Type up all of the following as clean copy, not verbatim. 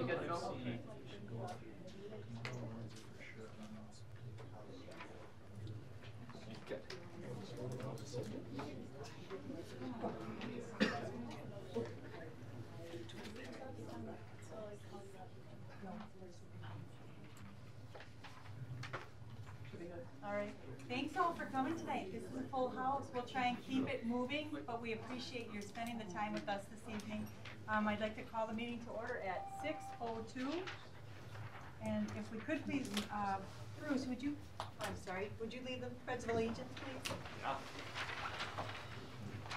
We good to go? All right. Thanks all for coming tonight. This is a full house. We'll try and keep it moving, but we appreciate your spending the time with us this evening. I'd like to call the meeting to order at 6:02. And if we could please, Bruce, would you lead the Pledge of Allegiance, please? Yeah.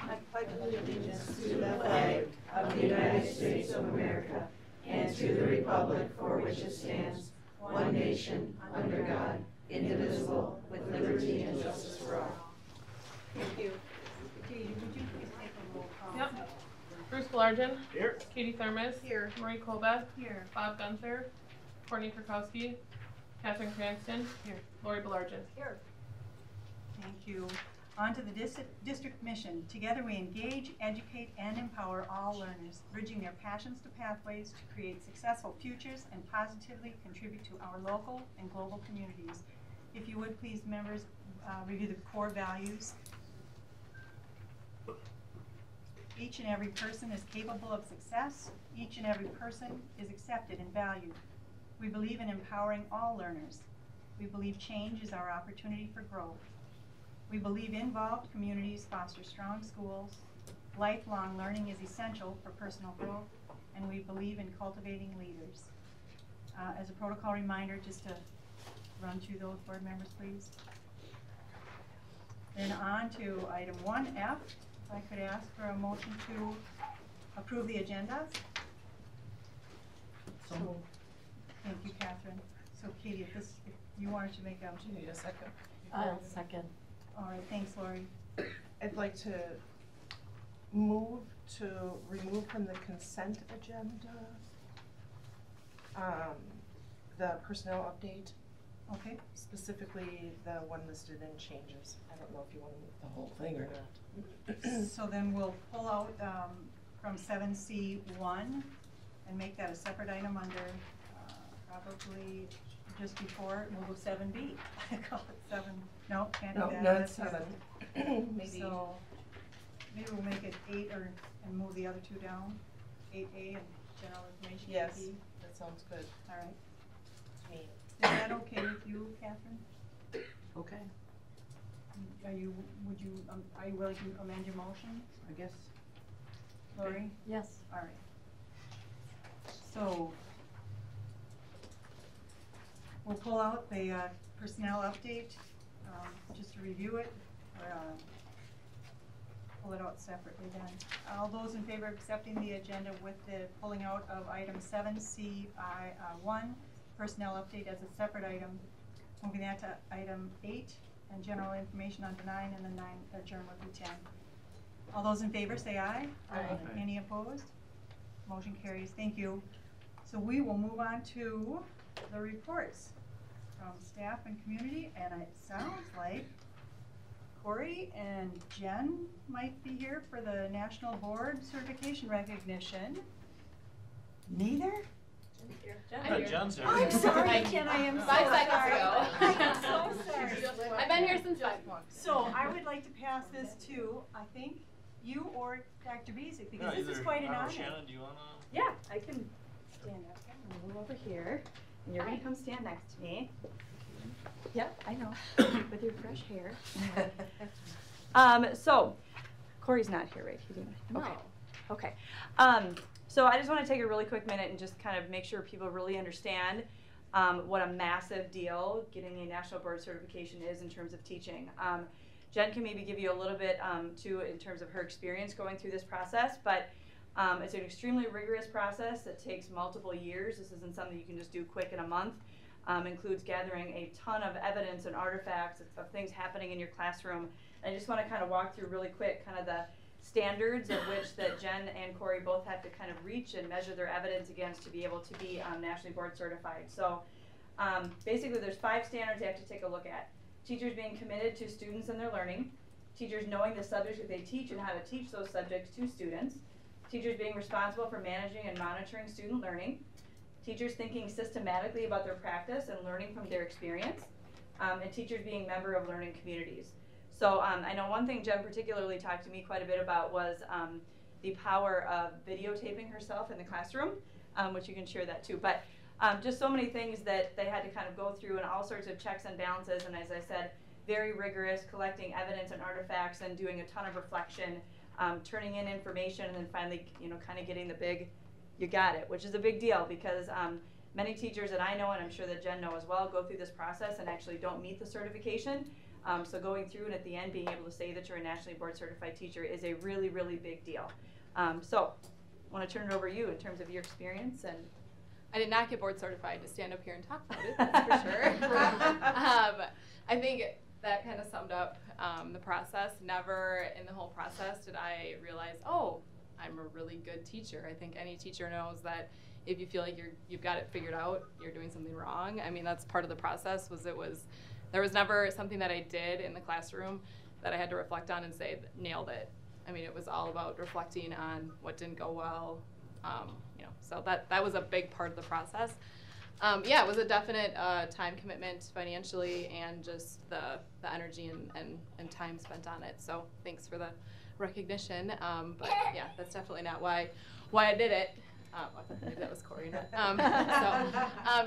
I pledge allegiance to the flag of the United States of America and to the republic for which it stands, one nation, under God, indivisible, with liberty and justice for all. Thank you. Katie, would you please take a roll call? Yep. Bruce Belargin. Here. Katie Thermos. Here. Marie Colbeth. Here. Bob Gunther. Courtney Kurkowski. Catherine Cranston. Here. Lori Belargin. Here. Thank you. On to the district mission. Together we engage, educate, and empower all learners, bridging their passions to pathways to create successful futures and positively contribute to our local and global communities. If you would, please, members, review the core values. Each and every person is capable of success. Each and every person is accepted and valued. We believe in empowering all learners. We believe change is our opportunity for growth. We believe involved communities foster strong schools. Lifelong learning is essential for personal growth, and we believe in cultivating leaders. As a protocol reminder, just to run through those, board members, please. Then on to item 1F. If I could ask for a motion to approve the agenda. So Thank you, Catherine. So Katie, if you wanted to make a. do you need a second? I'll second. All right, thanks, Lori. I'd like to move to remove from the consent agenda the personnel update, Okay. specifically the one listed in changes. I don't know if you want to move the whole thing or not. So then we'll pull out from 7C1 and make that a separate item under probably just before, we'll go 7B. I call it 7. No, can't do that. No, That's it's 7. Maybe. So maybe we'll make it 8 and move the other two down. 8A and general information. Yes, 8B. that sounds good All right. to me. Is that okay with you, Catherine? Okay. Are you willing to amend your motion? I guess. Lori? Yes. All right. So we'll pull out the personnel update, just to review it, or pull it out separately then. All those in favor of accepting the agenda with the pulling out of item 7C1, personnel update as a separate item, moving that to item 8, and general information on 9, and then 9 adjourn would be 10. All those in favor say aye. Aye. Any opposed? Motion carries. Thank you. So we will move on to the reports from staff and community, and it sounds like Corey and Jen might be here for the National Board Certification Recognition. Neither? John's here. I'm sorry, Jen, I am so 5 sorry. seconds ago. I'm so sorry. I've been here since 5 o'clock. So I would like to pass this to, I think, you or Dr. Bezic, because this is quite an honor. Shannon, do you wanna? Yeah, I can stand up. I'm gonna move over here, and you're gonna come stand next to me. Yep, I know, with your fresh hair. So, Corey's not here, right? He didn't. Okay. No. Okay. So I just want to take a really quick minute and just kind of make sure people really understand what a massive deal getting a national board certification is in terms of teaching. Jen can maybe give you a little bit too in terms of her experience going through this process, but it's an extremely rigorous process that takes multiple years. This isn't something you can just do quick in a month. Includes gathering a ton of evidence and artifacts of things happening in your classroom. And I just want to kind of walk through really quick kind of the standards of which that Jen and Corey both have to kind of reach and measure their evidence against to be able to be nationally board certified. So basically there's 5 standards you have to take a look at. Teachers being committed to students and their learning. Teachers knowing the subjects that they teach and how to teach those subjects to students. Teachers being responsible for managing and monitoring student learning. teachers thinking systematically about their practice and learning from their experience, and teachers being member of learning communities. So I know one thing Jen particularly talked to me quite a bit about was the power of videotaping herself in the classroom, which you can share that too. But just so many things that they had to kind of go through, and all sorts of checks and balances, and as I said, very rigorous, collecting evidence and artifacts and doing a ton of reflection, turning in information, and then finally, kind of getting the big, you got it, which is a big deal because many teachers that I know, and I'm sure that Jen know as well, go through this process and actually don't meet the certification. So going through and at the end being able to say that you're a nationally board certified teacher is a really, really big deal. So I want to turn it over to you in terms of your experience. And I did not get board certified to stand up here and talk about it, that's for sure. I think that kind of summed up the process. Never in the whole process did I realize, oh, I'm a really good teacher. I think any teacher knows that if you feel like you've got it figured out, you're doing something wrong. I mean, that's part of the process. There was never something that I did in the classroom that I had to reflect on and say, nailed it. I mean, it was all about reflecting on what didn't go well. So that was a big part of the process. Yeah, it was a definite time commitment financially and just the energy and time spent on it. So thanks for the recognition. But yeah, that's definitely not why I did it. I thought maybe that was Corey.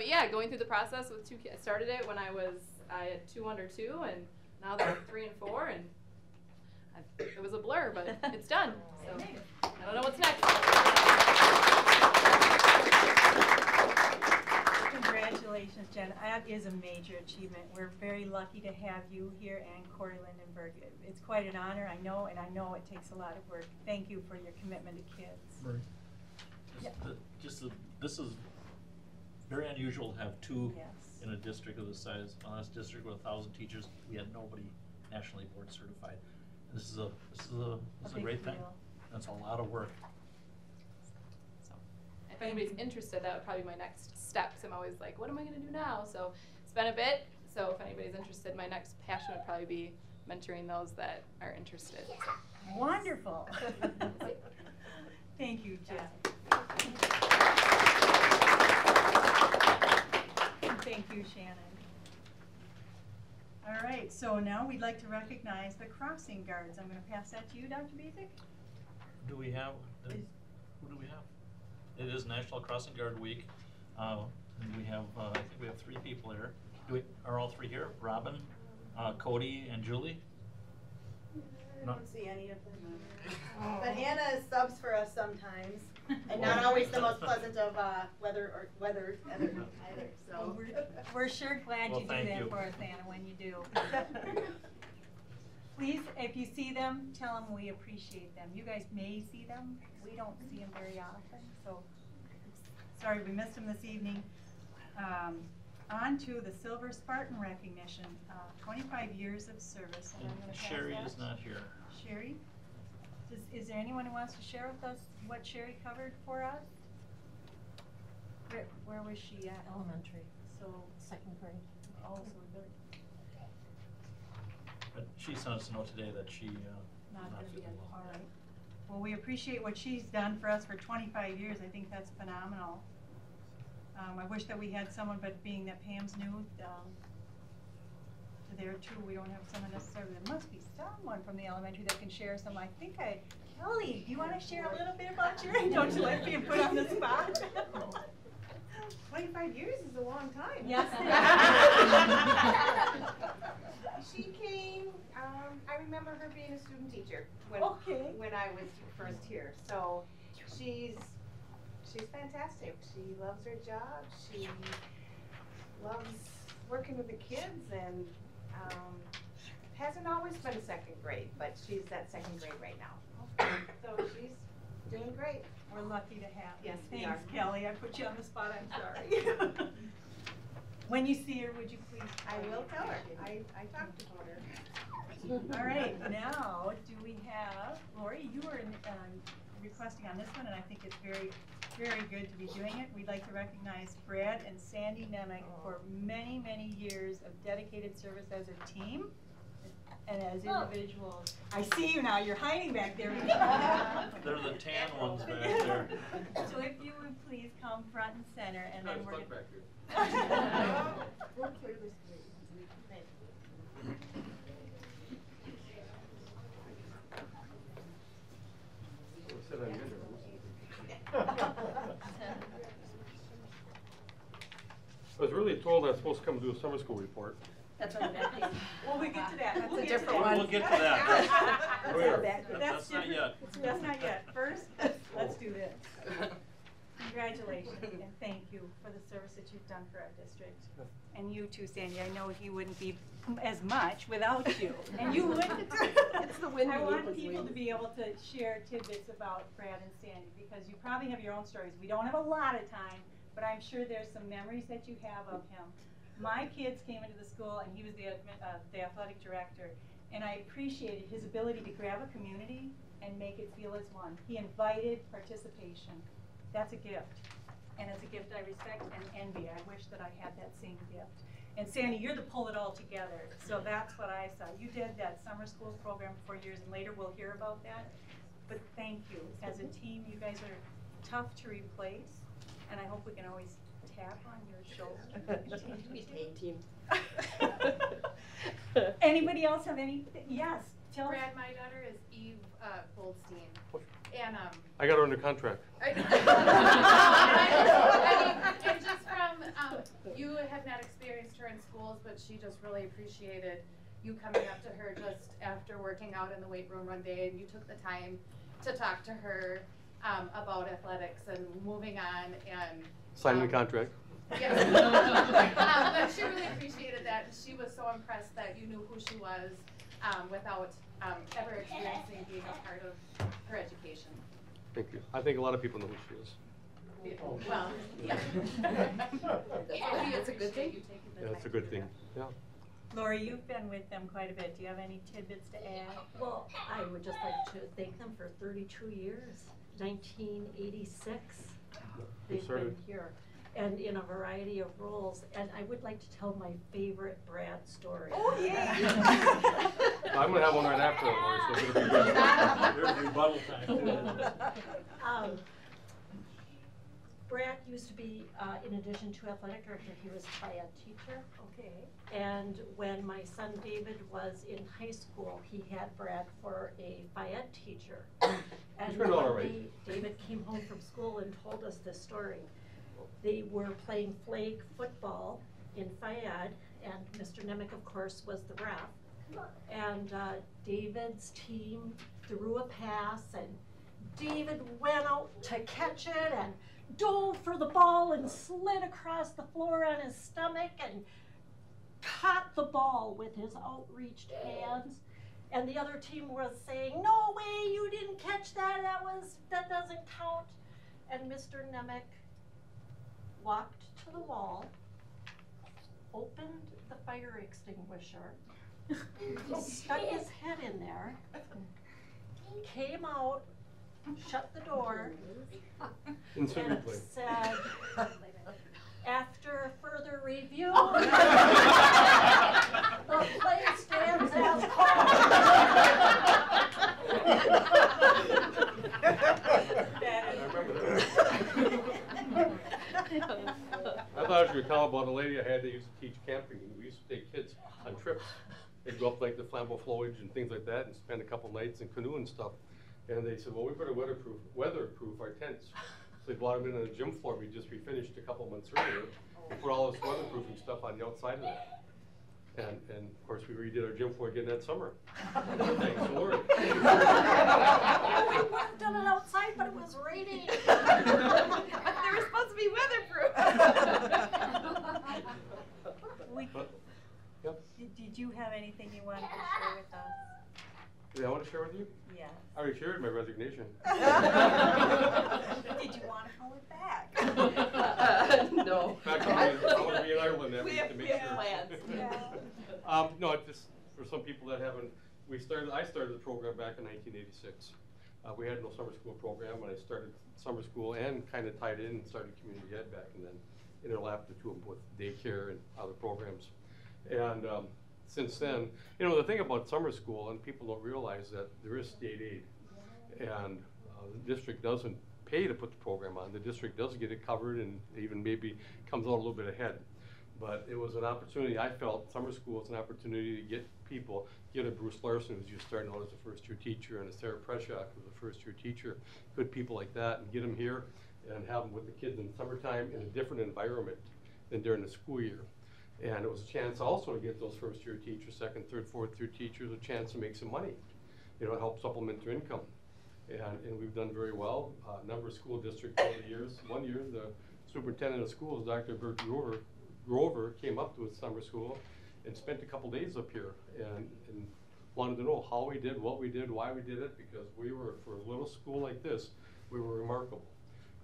Yeah, going through the process with 2 kids. I started it when I had 2 under 2, and now they're 3 and 4, and it was a blur, but it's done. So I don't know what's next. Congratulations, Jen. That is a major achievement. We're very lucky to have you here and Corey Lindenberg. It's quite an honor, I know, and I know it takes a lot of work. Thank you for your commitment to kids. Right. This is very unusual to have 2 Yes. in a district of this size. On this district with 1,000 teachers, we had nobody nationally board certified. And this is a great thing. Deal. That's a lot of work. So if anybody's interested, that would probably be my next steps. I'm always like, what am I going to do now? So it's been a bit. So if anybody's interested, my next passion would probably be mentoring those that are interested. Wonderful. Thank you, Jen. Thank you, Shannon. All right, so now we'd like to recognize the crossing guards. I'm going to pass that to you, Dr. Basic. Who do we have? It is National Crossing Guard Week. And we have, I think we have 3 people here. Are all 3 here? Robin, Cody, and Julie? I don't see any of them. But Hannah subs for us sometimes, and not always the most pleasant of weather either. So We're sure glad Well, you do thank that you. for us, Anna, when you do. Please, if you see them, tell them we appreciate them. You guys may see them. We don't see them very often, so sorry we missed them this evening. On to the Silver Spartan recognition, 25 years of service. And I'm going to pass Sherry that. is not here. Sherry? Is there anyone who wants to share with us what Sherry covered for us? Where was she at? Elementary, So, 2nd grade. oh, so really But she sent us a note today that she not not gonna be feeling at, well. all right. Well, we appreciate what she's done for us for 25 years. I think that's phenomenal. I wish that we had someone, but being that Pam's new, there too, we don't have someone necessarily. There must be someone from the elementary that can share some. Kelly, do you want to share a little bit about Sherry? Don't you like being put on the spot? 25 years is a long time. Yes. She came, I remember her being a student teacher when I was first here. So she's fantastic. She loves her job. She loves working with the kids, and hasn't always been a 2nd grade, but she's at 2nd grade right now. So she's doing great. We're lucky to have you. Yes, we Thanks, are. Kelly. I put you on the spot. I'm sorry. When you see her, would you please? I will tell her. I talked to her. All right, now do we have, Lori, you were requesting on this one, and I think it's very, very good to be doing it. We'd like to recognize Brad and Sandy Nemec for many, many years of dedicated service as a team. And as individuals, I see you now, you're hiding back there. They're the tan ones back there. So if you would please come front and center, and then we're back here. We'll clear this screen. I was really told I was supposed to come do a summer school report. That's right, back there. Well, we get to that. That's We'll a get to different that. one. We'll get to that. That's Where? not back there. That's not different. yet. That's not yet. First, let's do this. Congratulations and thank you for the service that you've done for our district. And you too, Sandy. I know he wouldn't be as much without you. And you wouldn't. It's the wind I want beneath his people to wings. be able to share tidbits about Brad and Sandy because you probably have your own stories. We don't have a lot of time, but I'm sure there's some memories that you have of him. My kids came into the school and he was the athletic director, and I appreciated his ability to grab a community and make it feel as one. He invited participation. That's a gift, and it's a gift I respect and envy. I wish that I had that same gift. And Sandy, you're the pull it all together, so that's what I saw. You did that summer school program for 4 years, and later we'll hear about that. But thank you. As a team, you guys are tough to replace, and I hope we can always tap on your shoulder. Team. Anybody else have any? Yes, tell us. Brad, my daughter is Eve Goldstein, and I got her under contract. I mean, and just from you have not experienced her in schools, but she just really appreciated you coming up to her just after working out in the weight room one day, and you took the time to talk to her about athletics and moving on and Signing the contract. yes. But she really appreciated that, and she was so impressed that you knew who she was without ever experiencing being a part of her education. Thank you. I think a lot of people know who she is. Well, yeah. That's a good thing. Yeah, it's a good thing. Yeah. Lori, you've been with them quite a bit. Do you have any tidbits to add? Well, I would just like to thank them for 32 years, 1986. They've been here, and in a variety of roles. And I would like to tell my favorite Brad story. Oh, yeah. I'm going to have one right after that, Lori, so it'll be good. There's rebuttal time. Brad used to be, in addition to athletic director, he was a ed teacher. Okay. And when my son David was in high school, he had Brad for a ed teacher. And turned out all one right. day, David came home from school and told us this story. They were playing flag football in ed, and Mr. Nemec, of course, was the ref. And David's team threw a pass, and David went out to catch it and dove for the ball and slid across the floor on his stomach and caught the ball with his outreached hands. And the other team was saying, "No way, you didn't catch that, that doesn't count." And Mr. Nemec walked to the wall, opened the fire extinguisher, stuck his head in there, came out, shut the door, and said, "After further review, the play stands as called." I thought I was going to tell about a lady I had that used to teach camping. We used to take kids on trips. They'd go up like the Flambeau Flowage and things like that and spend a couple nights in canoe and stuff. And they said, well, we better weatherproof our tents. So they brought them in on a gym floor we just refinished a couple months earlier. We put all this weatherproofing stuff on the outside of it. And of course, we redid our gym floor again that summer. Thanks to Lori. We worked on it outside, but it was raining. But they were supposed to be weatherproof. Yep. Did you have anything you wanted to share with us? Did I want to share with you? Yes. I already shared my resignation. Did you want to call it back? No. In fact, I'm going to be in Ireland that We week have- to make we have sure. plans. Yeah. No, it's just for some people that haven't, I started the program back in 1986. We had no summer school program, and I started summer school and kind of tied in and started community ed back, and then interlapped the two of them with daycare and other programs. And since then, you know, the thing about summer school, and people don't realize that there is state aid, and the district doesn't pay to put the program on. The district does get it covered and even maybe comes out a little bit ahead. But it was an opportunity, I felt, summer school is an opportunity to get people, get a Bruce Larson who's just starting out as a first-year teacher, and a Sarah Preshak who's a first-year teacher, good people like that, and get them here and have them with the kids in the summertime in a different environment than during the school year. And it was a chance also to get those first-year teachers, second, third, fourth-year teachers, a chance to make some money, you know, help supplement their income. And we've done very well. A number of school districts over the years. One year, the superintendent of schools, Dr. Bert Grover, came up to his summer school and spent a couple days up here and wanted to know how we did, what we did, why we did it, because we were, for a little school like this, we were remarkable.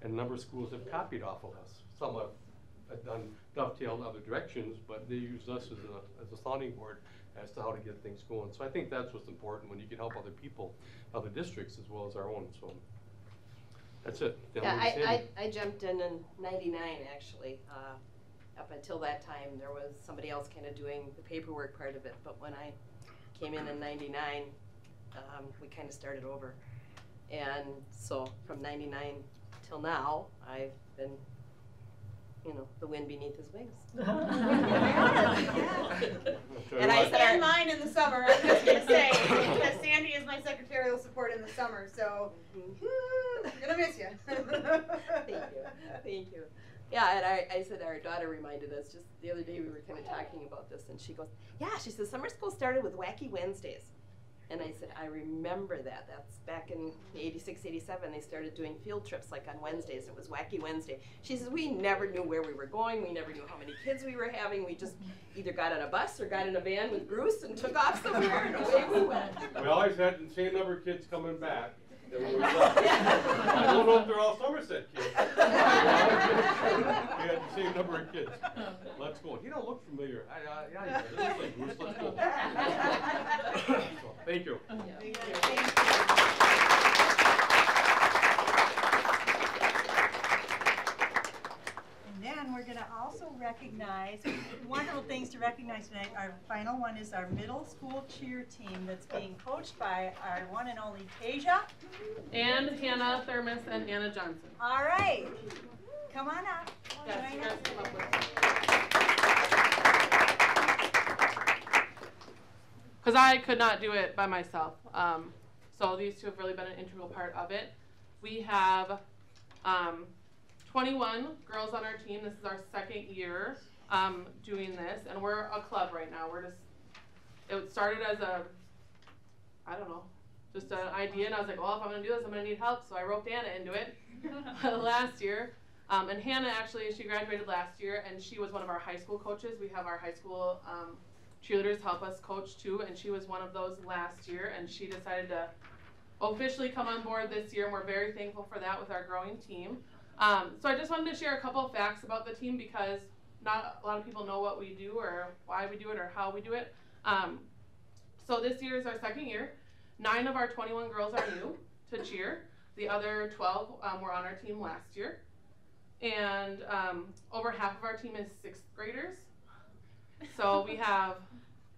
And a number of schools have copied off of us. Some have done dovetailed other directions, but they used us as a sounding board as to how to get things going. So I think that's what's important, when you can help other people, other districts, as well as our own. So that's it. Yeah, I jumped in 99 actually. Up until that time, there was somebody else kind of doing the paperwork part of it. But when I came in 99, we kind of started over. And so from 99 till now, I've been, you know, the wind beneath his wings. And I stand mine in the summer, I'm just going to say, because Sandy is my secretarial support in the summer, so I'm going to miss you. Thank you. Thank you. Yeah, and I said our daughter reminded us just the other day, we were kind of talking about this, and she goes, yeah, she says, summer school started with Wacky Wednesdays. And I said, I remember that. That's back in 86, 87, they started doing field trips like on Wednesdays. It was Wacky Wednesday. She says, we never knew where we were going. We never knew how many kids we were having. We just either got on a bus or got in a van with Bruce and took off somewhere, and away we went. We always had the same number of kids coming back. I don't know if they're all Somerset kids. We had the same number of kids. Let's go. You don't look familiar. Yeah, it looks like Bruce. Let's go. So, thank you. Thank you. And then we're going to also recognize, wonderful things to recognize tonight. Our final one is our middle school cheer team that's being coached by our one and only Tasia. And Hannah Thermos and Anna Johnson. All right. Come on up. Yes, you guys come up with it. Because I could not do it by myself. So these two have really been an integral part of it. We have 21 girls on our team. This is our second year doing this, and we're a club right now. It started as just an idea, and I was like, well, if I'm going to do this, I'm going to need help, so I roped Anna into it last year. And Hannah, actually, she graduated last year, and she was one of our high school coaches. We have our high school cheerleaders help us coach, too, and she was one of those last year, and she decided to officially come on board this year, and we're very thankful for that with our growing team. So I just wanted to share a couple of facts about the team, because not a lot of people know what we do or why we do it or how we do it. So this year is our second year. 9 of our 21 girls are new to cheer. The other 12 were on our team last year. And over half of our team is 6th graders. So we have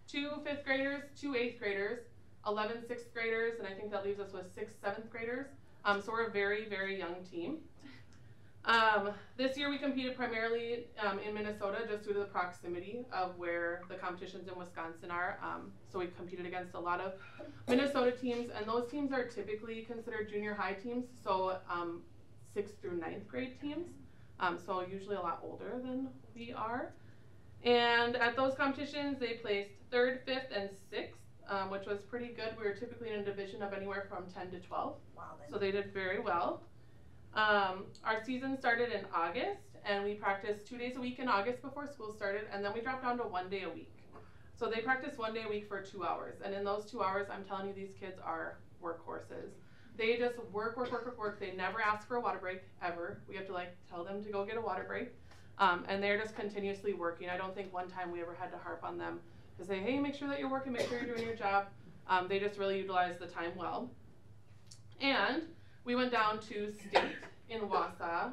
2 5th graders, 2 8th graders, 11 6th graders, and I think that leaves us with 6 7th graders. So we're a very, very young team. This year we competed primarily in Minnesota, just due to the proximity of where the competitions in Wisconsin are. So we competed against a lot of Minnesota teams, and those teams are typically considered junior high teams, so 6th through 9th grade teams. So usually a lot older than we are. And at those competitions they placed 3rd, 5th, and 6th, which was pretty good. We were typically in a division of anywhere from 10 to 12. Wow, so they did very well. Our season started in August, and we practiced 2 days a week in August before school started, and then we dropped down to 1 day a week. So they practice 1 day a week for 2 hours, and in those 2 hours, I'm telling you, these kids are workhorses. They just work. They never ask for a water break, ever. We have to tell them to go get a water break, and they're just continuously working. I don't think one time we ever had to harp on them to say, hey, make sure that you're working, make sure you're doing your job. They just really utilize the time well. And we went down to state in Wausau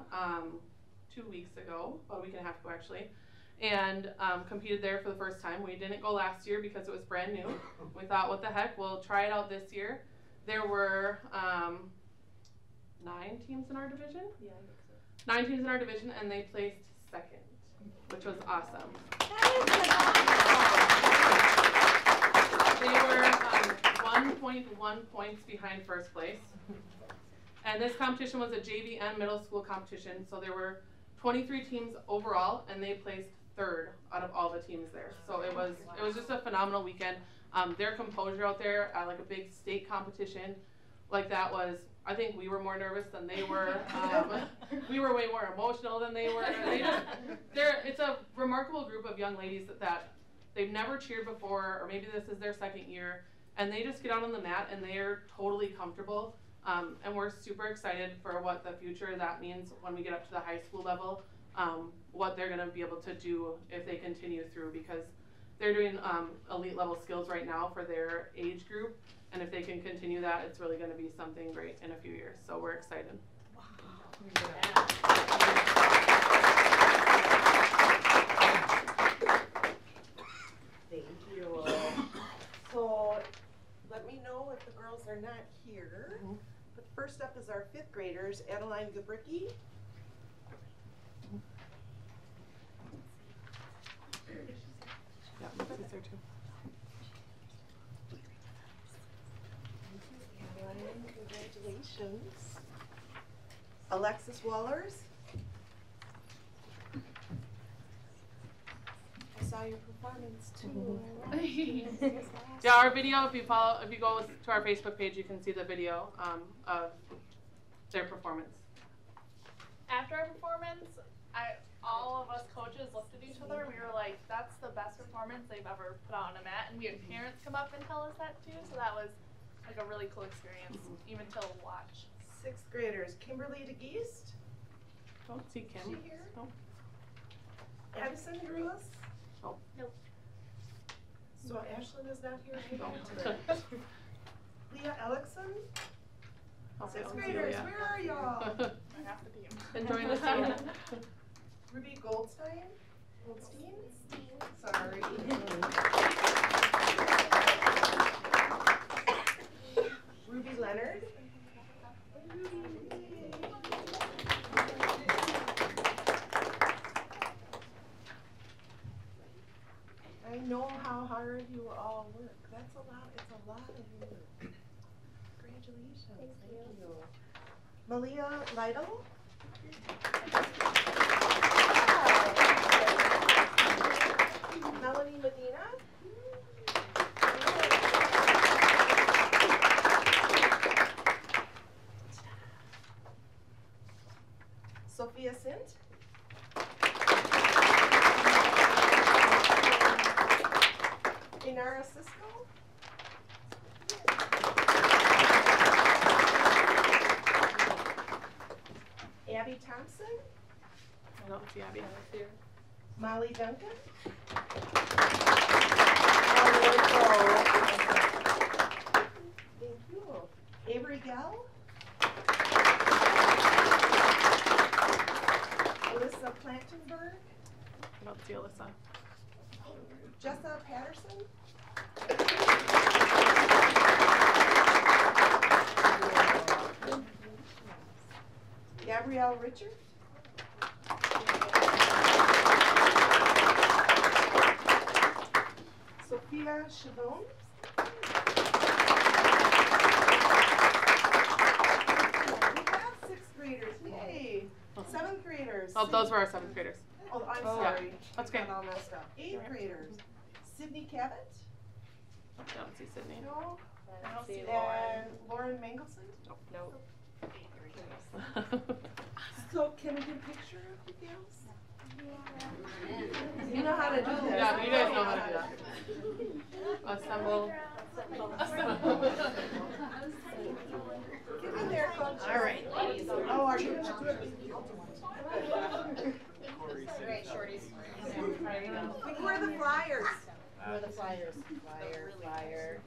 2 weeks ago, about a week and a half ago actually, and competed there for the first time. We didn't go last year because it was brand new. We thought, what the heck, we'll try it out this year. There were 9 teams in our division. Yeah, I think so. 9 teams in our division, and they placed second, which was awesome. They were 1.1 points behind first place. And this competition was a JV and middle school competition, so there were 23 teams overall, and they placed third out of all the teams there. So it was just a phenomenal weekend. Their composure out there, like a big state competition like that was, I think we were more nervous than they were. We were way more emotional than they were. It's a remarkable group of young ladies that they've never cheered before, or maybe this is their second year, and they just get out on the mat and they're totally comfortable. And we're super excited for what the future of that means when we get up to the high school level, what they're gonna be able to do if they continue through, because they're doing elite level skills right now for their age group. And if they can continue that, it's really gonna be something great in a few years. So we're excited. Wow. Thank you. So let me know if the girls are not here. But first up is our 5th graders, Adeline Gabricki. Yeah, Lindsay's there too. Adeline, congratulations. Alexis Wallers. I saw your performance too. Yeah, our video, if you go to our Facebook page, you can see the video of their performance. After our performance, all of us coaches looked at each other. We were like, that's the best performance they've ever put on a mat. And we had parents come up and tell us that too. So that was like a really cool experience, even to watch. 6th graders, Kimberly DeGeest. Don't see Kim. Is she here? Nope. Addison Rulis. Oh. Nope. So Ashlyn is not here either. No. Leah Ellickson. Okay, 6th I'll see graders, Leah. where are y'all? Half the team. Enjoying the scene. Ruby Goldstein. Sorry. Ruby Leonard. I know how hard you all work. That's a lot. It's a lot of you. Congratulations. Thank you. Malia Lytle. Melanie Medina. Sophia Sint. Inara Cisco. Abby Thompson. I don't see Abby. Molly Duncan. Thank you. Avery Gell. Alyssa Plantenberg. I don't see Alyssa. Jessa Patterson. Gabrielle Richard. Sophia Chavon. We have 6th graders, yay. 7th graders. Oh, those were our 7th graders. Oh, I'm Oh. sorry. That's okay. Got all messed up. 8th graders. Sydney Cabot. I don't see Sydney. No. I don't see And Lauren Mangelson. Nope. So can we get a picture of you girls? You know how to do this. Yeah, you guys know how to do that. Assemble. Get in there, coach. All right, ladies. Oh, are you? Great, shorties. We wear the flyers. Where are the flyers? Flyer.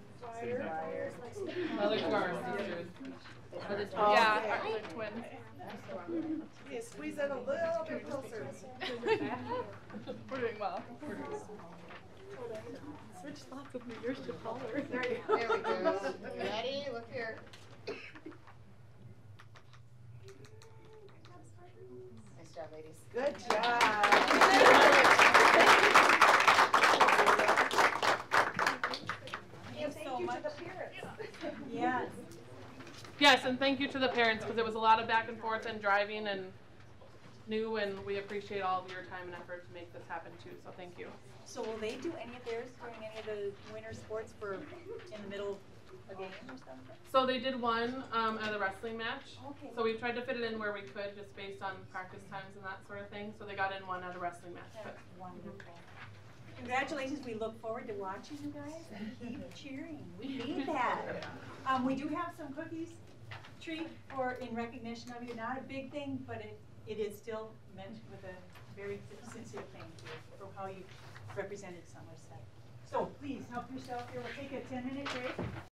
Other two are our sisters. Oh, Yeah, okay. our twins. Okay, squeeze in a little bit closer. We're doing well. Switch slots with me. Yours should taller. There we go. Ready? Look here. Nice job, ladies. Good job. And thank you to the parents. Yes. Yes, and thank you to the parents because it was a lot of back and forth and driving and new, and we appreciate all of your time and effort to make this happen too. So thank you. So will they do any of theirs during any of the winter sports for in the middle of a game or something? So they did one at a wrestling match. Okay. So we tried to fit it in where we could, just based on practice times and that sort of thing. So they got in one at a wrestling match. But That's wonderful. Congratulations. We look forward to watching you guys and keep cheering. We need that. We do have some cookies treat for in recognition of you. Not a big thing, but it is still meant with a very sincere thank you for how you represented Somerset. So please help yourself here. We'll take a 10-minute break.